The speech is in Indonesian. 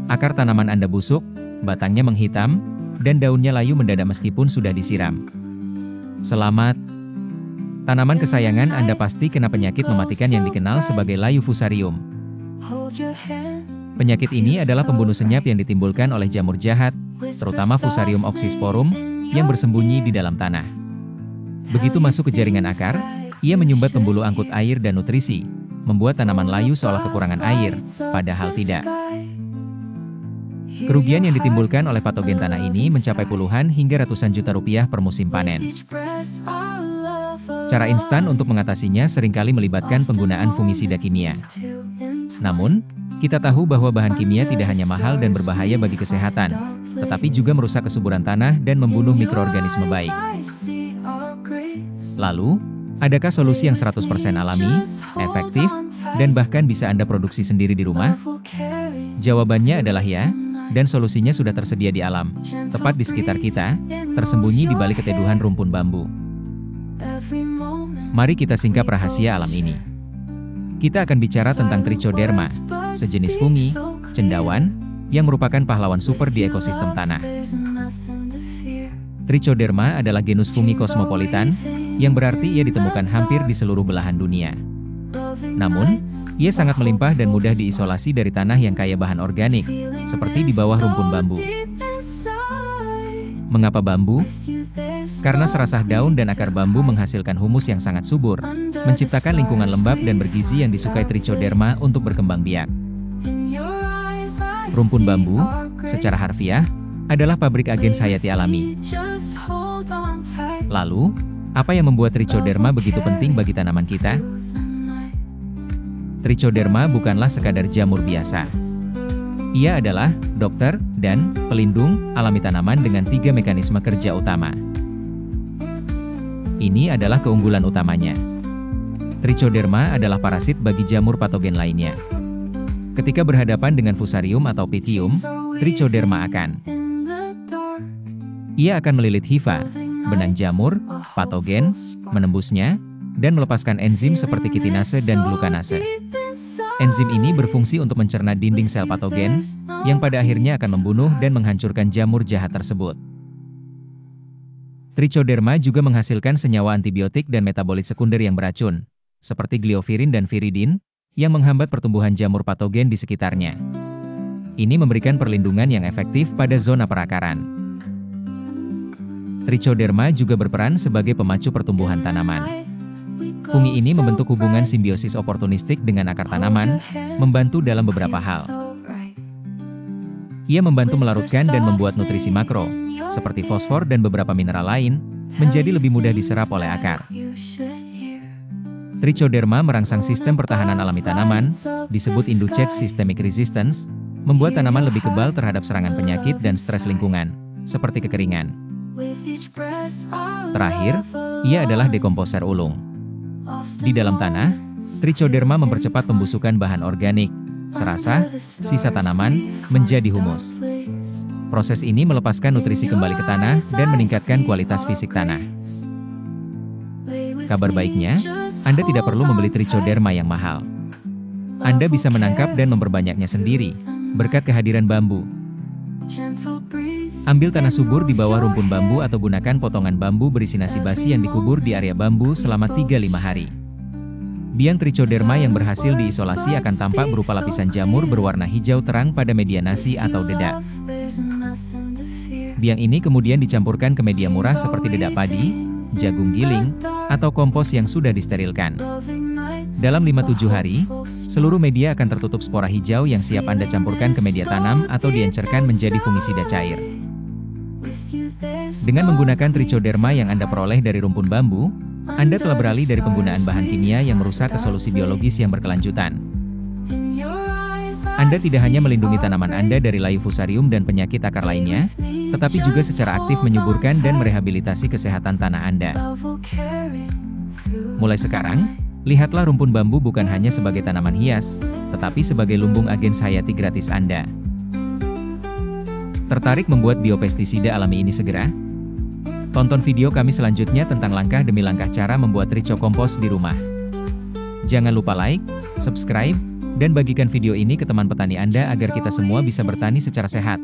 Akar tanaman Anda busuk, batangnya menghitam, dan daunnya layu mendadak meskipun sudah disiram. Selamat! Tanaman kesayangan Anda pasti kena penyakit mematikan yang dikenal sebagai layu fusarium. Penyakit ini adalah pembunuh senyap yang ditimbulkan oleh jamur jahat, terutama Fusarium oxysporum, yang bersembunyi di dalam tanah. Begitu masuk ke jaringan akar, ia menyumbat pembuluh angkut air dan nutrisi, membuat tanaman layu seolah kekurangan air, padahal tidak. Kerugian yang ditimbulkan oleh patogen tanah ini mencapai puluhan hingga ratusan juta rupiah per musim panen. Cara instan untuk mengatasinya seringkali melibatkan penggunaan fungisida kimia. Namun, kita tahu bahwa bahan kimia tidak hanya mahal dan berbahaya bagi kesehatan, tetapi juga merusak kesuburan tanah dan membunuh mikroorganisme baik. Lalu, adakah solusi yang 100% alami, efektif, dan bahkan bisa Anda produksi sendiri di rumah? Jawabannya adalah ya, dan solusinya sudah tersedia di alam, tepat di sekitar kita, tersembunyi di balik keteduhan rumpun bambu. Mari kita singkap rahasia alam ini. Kita akan bicara tentang Trichoderma, sejenis fungi, cendawan, yang merupakan pahlawan super di ekosistem tanah. Trichoderma adalah genus fungi kosmopolitan, yang berarti ia ditemukan hampir di seluruh belahan dunia. Namun, ia sangat melimpah dan mudah diisolasi dari tanah yang kaya bahan organik, seperti di bawah rumpun bambu. Mengapa bambu? Karena serasah daun dan akar bambu menghasilkan humus yang sangat subur, menciptakan lingkungan lembab dan bergizi yang disukai Trichoderma untuk berkembang biak. Rumpun bambu, secara harfiah, adalah pabrik agens hayati alami. Lalu, apa yang membuat Trichoderma begitu penting bagi tanaman kita? Trichoderma bukanlah sekadar jamur biasa. Ia adalah dokter dan pelindung alami tanaman dengan 3 mekanisme kerja utama. Ini adalah keunggulan utamanya. Trichoderma adalah parasit bagi jamur patogen lainnya. Ketika berhadapan dengan Fusarium atau Pythium, Trichoderma Ia akan melilit hifa, benang jamur, patogen, menembusnya, dan melepaskan enzim seperti kitinase dan glukanase. Enzim ini berfungsi untuk mencerna dinding sel patogen, yang pada akhirnya akan membunuh dan menghancurkan jamur jahat tersebut. Trichoderma juga menghasilkan senyawa antibiotik dan metabolit sekunder yang beracun, seperti gliofirin dan viridin, yang menghambat pertumbuhan jamur patogen di sekitarnya. Ini memberikan perlindungan yang efektif pada zona perakaran. Trichoderma juga berperan sebagai pemacu pertumbuhan tanaman. Fungi ini membentuk hubungan simbiosis oportunistik dengan akar tanaman, membantu dalam beberapa hal. Ia membantu melarutkan dan membuat nutrisi makro, seperti fosfor dan beberapa mineral lain, menjadi lebih mudah diserap oleh akar. Trichoderma merangsang sistem pertahanan alami tanaman, disebut Induced Systemic Resistance, membuat tanaman lebih kebal terhadap serangan penyakit dan stres lingkungan, seperti kekeringan. Terakhir, ia adalah dekomposer ulung. Di dalam tanah, Trichoderma mempercepat pembusukan bahan organik, serasah, sisa tanaman, menjadi humus. Proses ini melepaskan nutrisi kembali ke tanah dan meningkatkan kualitas fisik tanah. Kabar baiknya, Anda tidak perlu membeli Trichoderma yang mahal. Anda bisa menangkap dan memperbanyaknya sendiri, berkat kehadiran bambu. Ambil tanah subur di bawah rumpun bambu atau gunakan potongan bambu berisi nasi basi yang dikubur di area bambu selama 3-5 hari. Biang Trichoderma yang berhasil diisolasi akan tampak berupa lapisan jamur berwarna hijau terang pada media nasi atau dedak. Biang ini kemudian dicampurkan ke media murah seperti dedak padi, jagung giling, atau kompos yang sudah disterilkan. Dalam 5-7 hari, seluruh media akan tertutup spora hijau yang siap Anda campurkan ke media tanam atau diencerkan menjadi fungisida cair. Dengan menggunakan Trichoderma yang Anda peroleh dari rumpun bambu, Anda telah beralih dari penggunaan bahan kimia yang merusak ke solusi biologis yang berkelanjutan. Anda tidak hanya melindungi tanaman Anda dari layu fusarium dan penyakit akar lainnya, tetapi juga secara aktif menyuburkan dan merehabilitasi kesehatan tanah Anda. Mulai sekarang, lihatlah rumpun bambu bukan hanya sebagai tanaman hias, tetapi sebagai lumbung agens hayati gratis Anda. Tertarik membuat biopestisida alami ini segera? Tonton video kami selanjutnya tentang langkah demi langkah cara membuat trichokompos di rumah. Jangan lupa like, subscribe, Dan bagikan video ini ke teman petani Anda agar kita semua bisa bertani secara sehat.